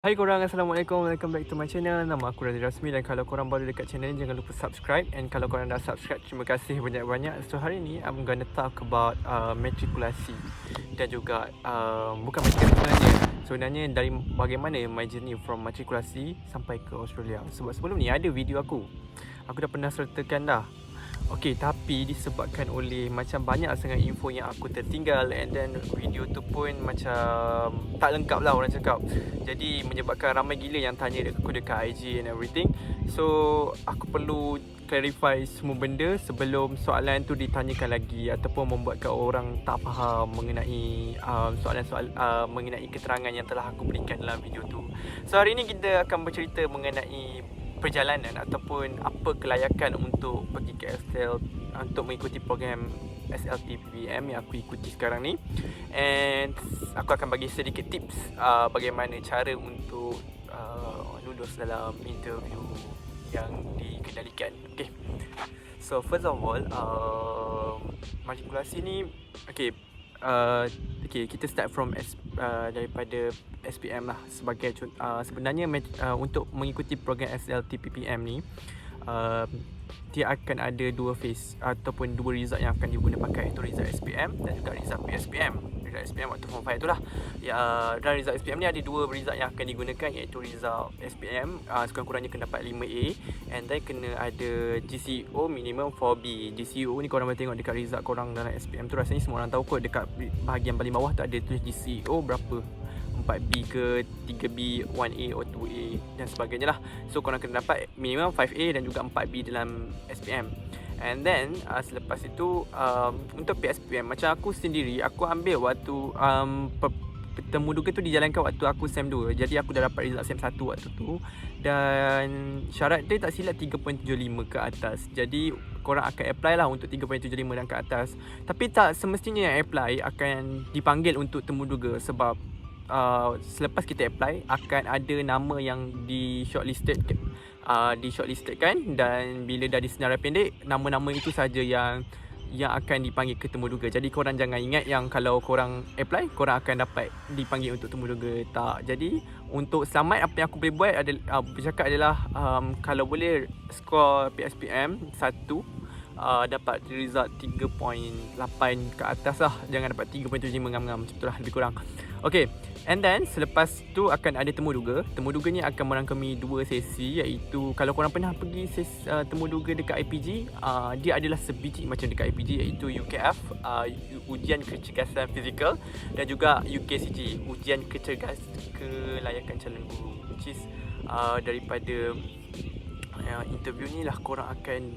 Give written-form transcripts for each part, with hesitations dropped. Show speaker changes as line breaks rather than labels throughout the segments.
Hai korang, Assalamualaikum. Welcome back to my channel. Nama aku Radhi Rasmi dan kalau korang baru dekat channel ni, jangan lupa subscribe. And kalau korang dah subscribe, terima kasih banyak-banyak. So hari ni, I'm gonna talk about matrikulasi. Dan juga, bukan matrikulasi sebenarnya. Sebenarnya dari bagaimana my journey from matrikulasi sampai ke Australia. Sebab sebelum ni ada video aku. Aku dah pernah sertakan dah. Okey, tapi disebabkan oleh macam banyak sangat info yang aku tertinggal, and then video tu pun macam tak lengkap lah orang cakap. Jadi menyebabkan ramai gila yang tanya aku dekat IG and everything. So aku perlu clarify semua benda sebelum soalan tu ditanyakan lagi ataupun membuatkan orang tak faham mengenai soalan-soalan mengenai keterangan yang telah aku berikan dalam video tu. So hari ni kita akan bercerita mengenai perjalanan ataupun apa kelayakan untuk pergi ke SL untuk mengikuti program SLT PPM yang aku ikuti sekarang ni. And aku akan bagi sedikit tips bagaimana cara untuk lulus dalam interview yang dikendalikan. Okay, so first of all, matrikulasi ni okay, kita start from daripada SPM lah. Sebagai sebenarnya untuk mengikuti program SLT PPM ni, dia akan ada dua phase ataupun dua result yang akan diguna pakai, iaitu result SPM dan juga result PSPM. Result SPM waktu form 5 itulah. Dan result SPM ni ada dua result yang akan digunakan, iaitu result SPM sekurang-kurangnya kena dapat 5A, and then kena ada GCO minimum 4B. GCO ni korang boleh tengok dekat result korang dalam SPM tu, rasanya semua orang tahu kot. Dekat bahagian paling bawah tu ada tulis GCO berapa, 4B ke 3B, 1A or 2A dan sebagainya lah. So korang kena dapat minimum 5A dan juga 4B dalam SPM. And then selepas itu untuk PSPM, macam aku sendiri, aku ambil waktu temuduga tu dijalankan waktu aku SEM 2. Jadi aku dah dapat result SEM 1 waktu tu, dan syarat dia tak silap 3.75 ke atas. Jadi korang akan apply lah untuk 3.75 dan ke atas. Tapi tak semestinya yang apply akan dipanggil untuk temuduga, sebab selepas kita apply akan ada nama yang di shortlistedkan, dan bila dah disenarai pendek, nama-nama itu saja yang akan dipanggil ke temuduga. Jadi korang jangan ingat yang kalau korang apply, korang akan dapat dipanggil untuk temuduga. Tak. Jadi untuk selamat, apa yang aku boleh buat adalah bercakap adalah kalau boleh skor PSPM 1 dapat result 3.8 ke atas lah. Jangan dapat 3.75 ngam-ngam. Macam itulah lebih kurang. Okay, and then selepas tu akan ada temuduga. Temuduga ni akan merangkumi dua sesi, iaitu kalau korang pernah pergi temuduga dekat IPG, dia adalah sebiji macam dekat IPG, iaitu UKF, ujian kecergasan fizikal, dan juga UKCG, ujian kelayakan calon guru, which is daripada interview ni lah korang akan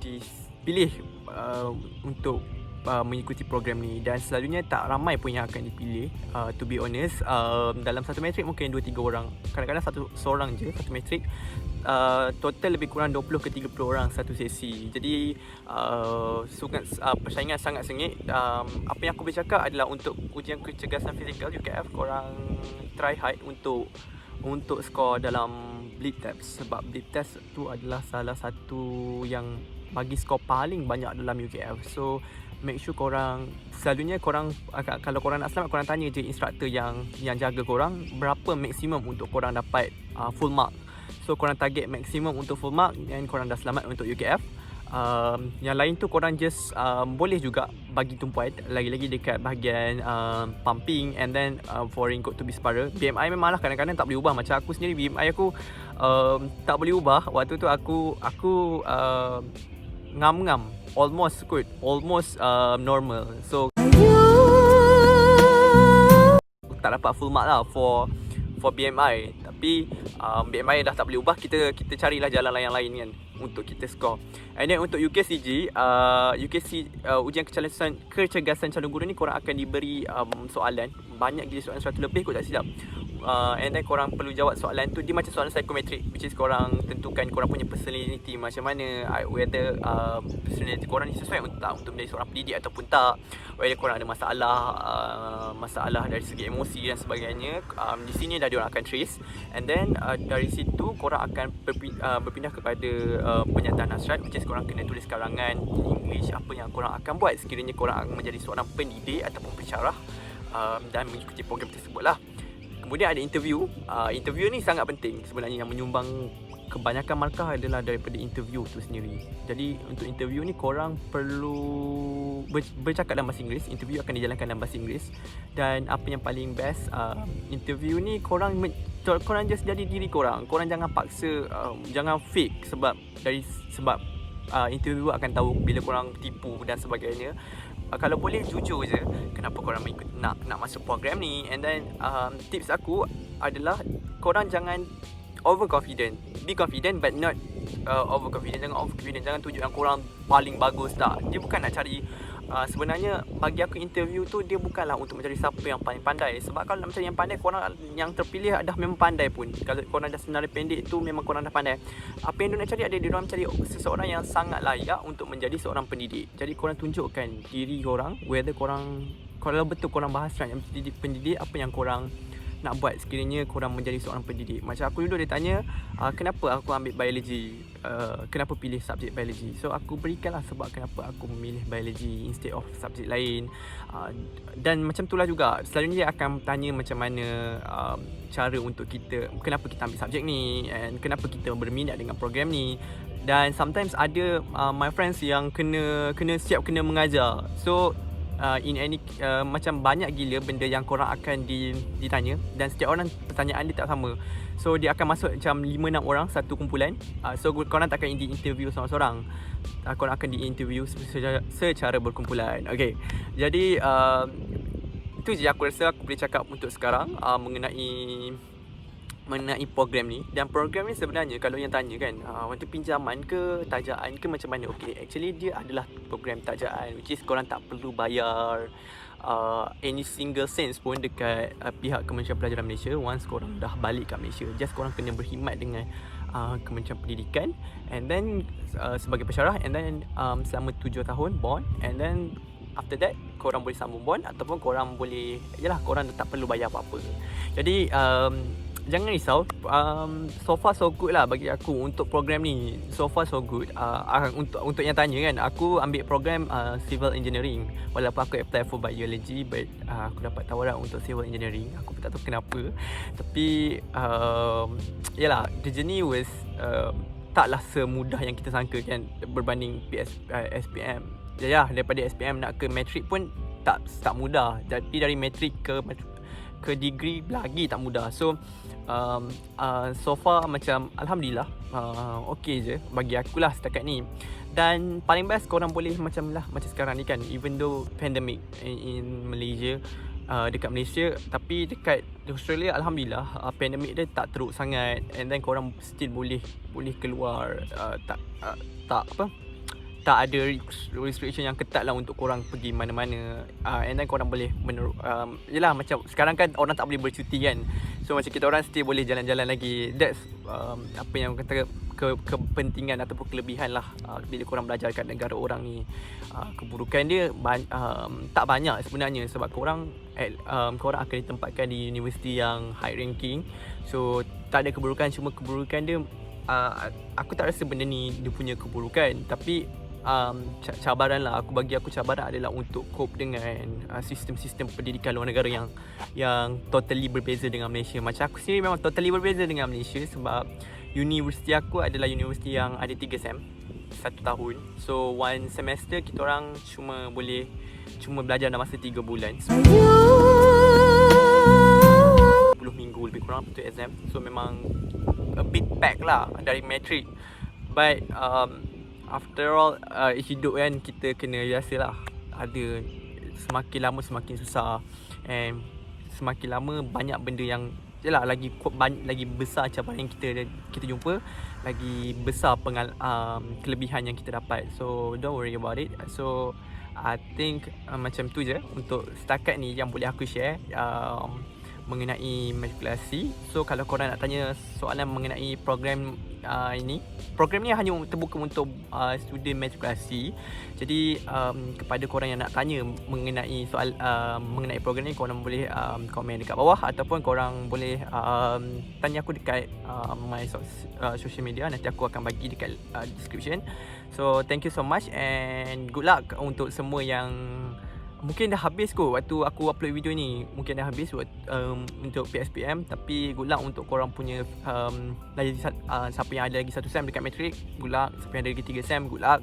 dipilih untuk mengikuti program ni. Dan selalunya tak ramai pun yang akan dipilih, to be honest. Dalam satu matrik mungkin 2-3 orang, kadang-kadang seorang je satu matrik. Total lebih kurang 20 ke 30 orang satu sesi. Jadi persaingan sangat sengit. Apa yang aku boleh cakap adalah untuk ujian kecergasan fizikal UKF, korang try hard untuk skor dalam bleed test, sebab bleed test tu adalah salah satu yang bagi skor paling banyak dalam UKF. So make sure selalunya korang, kalau korang nak selamat, korang tanya je instructor yang jaga korang berapa maksimum untuk korang dapat full mark. So korang target maksimum untuk full mark, dan korang dah selamat untuk UKF. Yang lain tu korang just boleh juga bagi tumpuan lagi-lagi dekat bahagian pumping, and then for raincoat to be spiral. BMI memanglah kadang-kadang tak boleh ubah. Macam aku sendiri, BMI aku tak boleh ubah. Waktu tu aku ngam-ngam, almost normal. So tak dapat full mark lah for BMI. Tapi BMI dah tak boleh ubah, kita carilah jalan yang lain kan untuk kita score. And then untuk UKCG, ujian kecergasan calon guru ni, korang akan diberi soalan, banyak gila soalan, 100 lebih kot tak silap. And then korang perlu jawab soalan tu. Dia macam soalan psychometric, which is korang tentukan korang punya personality macam mana, whether personality korang ni sesuai untuk menjadi seorang pendidik ataupun tak, whether korang ada masalah dari segi emosi dan sebagainya. Di sini dah diorang akan trace, and then dari situ korang akan berpindah kepada penyataan hasrat, which is korang kena tulis karangan English apa yang korang akan buat sekiranya korang akan menjadi seorang pendidik ataupun pensyarah dan mengikuti program tersebut lah. Kemudian ada interview. Interview ni sangat penting sebenarnya. Yang menyumbang kebanyakan markah adalah daripada interview tu sendiri. Jadi untuk interview ni korang perlu bercakap dalam bahasa Inggeris. Interview akan dijalankan dalam bahasa Inggeris. Dan apa yang paling best, interview ni korang just jadi diri korang. Korang jangan paksa, jangan fake sebab interview akan tahu bila korang tipu dan sebagainya. Kalau boleh jujur je kenapa korang nak masuk program ni. And then tips aku adalah korang jangan overconfident. Be confident but not overconfident. Jangan overconfident, jangan tunjuk yang korang paling bagus. Tak, dia bukan nak cari sebenarnya bagi aku interview tu dia bukanlah untuk mencari siapa yang paling pandai. Sebab kalau nak mencari yang pandai, korang yang terpilih dah memang pandai pun. Kalau korang dah senarai pendek tu memang korang dah pandai. Apa yang dia nak cari adalah dia orang mencari seseorang yang sangat layak untuk menjadi seorang pendidik. Jadi korang tunjukkan diri korang, whether korang, kalau betul korang bahas yang pendidik, apa yang korang nak buat sekiranya korang menjadi seorang pendidik. Macam aku dulu dia tanya, kenapa aku ambil biology, kenapa pilih subjek biology. So aku berikanlah sebab kenapa aku memilih biology instead of subjek lain. Dan macam itulah juga, selalunya dia akan tanya macam mana cara untuk kita, kenapa kita ambil subjek ni, and kenapa kita berminat dengan program ni. Dan sometimes ada my friends yang kena siap kena mengajar. So in any macam banyak gila benda yang korang akan ditanya, dan setiap orang pertanyaan dia tak sama. So dia akan masuk macam 5-6 orang satu kumpulan. So korang tak akan di-interview seorang-seorang. Korang akan di-interview secara berkumpulan. Okay, jadi itu je aku rasa aku boleh cakap untuk sekarang mengenai program ni. Dan program ni sebenarnya kalau yang tanya kan, waktu pinjaman ke tajaan ke macam mana, okay, actually dia adalah program tajaan, which is korang tak perlu bayar any single cents pun dekat pihak Kementerian Pelajaran Malaysia. Once korang dah balik kat Malaysia, just korang kena berkhidmat dengan Kementerian Pendidikan, and then sebagai pensyarah, and then selama 7 tahun bond, and then after that korang boleh sambung bond, ataupun korang boleh, yalah, korang tak perlu bayar apa-apa. Jadi jangan risau, so far so good lah bagi aku untuk program ni. So far so good. Untuk yang tanya kan, aku ambil program civil engineering. Walaupun aku apply for biology, but aku dapat tawaran untuk civil engineering. Aku pun tak tahu kenapa. Tapi yalah, the journey was taklah semudah yang kita sangka kan, berbanding SPM. Ya, daripada SPM nak ke matrik pun tak mudah. Tapi dari matrik ke degree lagi tak mudah. So so far macam alhamdulillah okay je bagi aku lah setakat ni. Dan paling best korang boleh macam sekarang ni kan, even though pandemic in Malaysia, dekat Malaysia, tapi dekat Australia alhamdulillah pandemik dia tak teruk sangat, and then korang still boleh keluar, tak ada restriction yang ketat lah untuk korang pergi mana-mana, and then korang boleh yelah, macam sekarang kan orang tak boleh bercuti kan, so macam kita orang still boleh jalan-jalan lagi. That's apa yang kata kepentingan ataupun kelebihan lah bila korang belajar kat negara orang ni. Keburukan dia tak banyak sebenarnya, sebab korang akan ditempatkan di universiti yang high ranking, so tak ada keburukan. Cuma keburukan dia, aku tak rasa benda ni dia punya keburukan, tapi cabaran lah. Bagi aku cabaran adalah untuk cope dengan sistem-sistem pendidikan luar negara yang totally berbeza dengan Malaysia. Macam aku sendiri memang totally berbeza dengan Malaysia, sebab universiti aku adalah universiti yang ada 3 sem, 1 tahun. So one semester kita orang cuma belajar dalam masa 3 bulan, 10 minggu lebih kurang untuk exam. So memang a bit pack lah dari matrik. But after all, hidup kan, kita kena biasalah. Ada semakin lama semakin susah, and semakin lama banyak benda yang yalah, lagi besar cabaran yang kita jumpa, lagi besar kelebihan yang kita dapat. So don't worry about it. So I think macam tu je untuk setakat ni yang boleh aku share mengenai matrikulasi. So kalau korang nak tanya soalan mengenai program ini, program ni hanya terbuka untuk student matrikulasi. Jadi kepada korang yang nak tanya mengenai mengenai program ni, korang boleh komen dekat bawah, ataupun korang boleh tanya aku dekat my social media. Nanti aku akan bagi dekat description. So thank you so much, and good luck untuk semua yang Mungkin dah habis kot waktu aku upload video ni. Mungkin dah habis untuk PSPM. Tapi good luck untuk korang punya siapa yang ada lagi 1 sem dekat matrik, good luck. Siapa yang ada lagi 3 sem, good luck.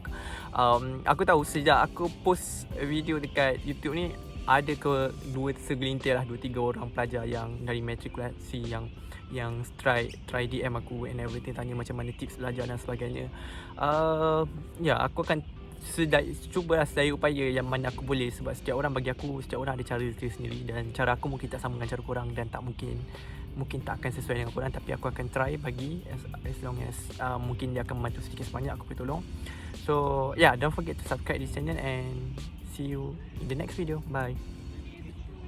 Aku tahu sejak aku post video dekat YouTube ni, ada ke segelintir lah 2-3 orang pelajar yang dari matrikulasi yang try DM aku and everything, tanya macam mana tips belajar dan sebagainya. Aku akan cuba sedaya upaya yang mana aku boleh, sebab setiap orang ada cara dia sendiri, dan cara aku mungkin tak sama dengan cara korang, dan tak mungkin tak akan sesuai dengan korang, tapi aku akan try bagi as long as mungkin dia akan membantu sedikit sebanyak, aku boleh tolong. So don't forget to subscribe this channel and see you in the next video. Bye.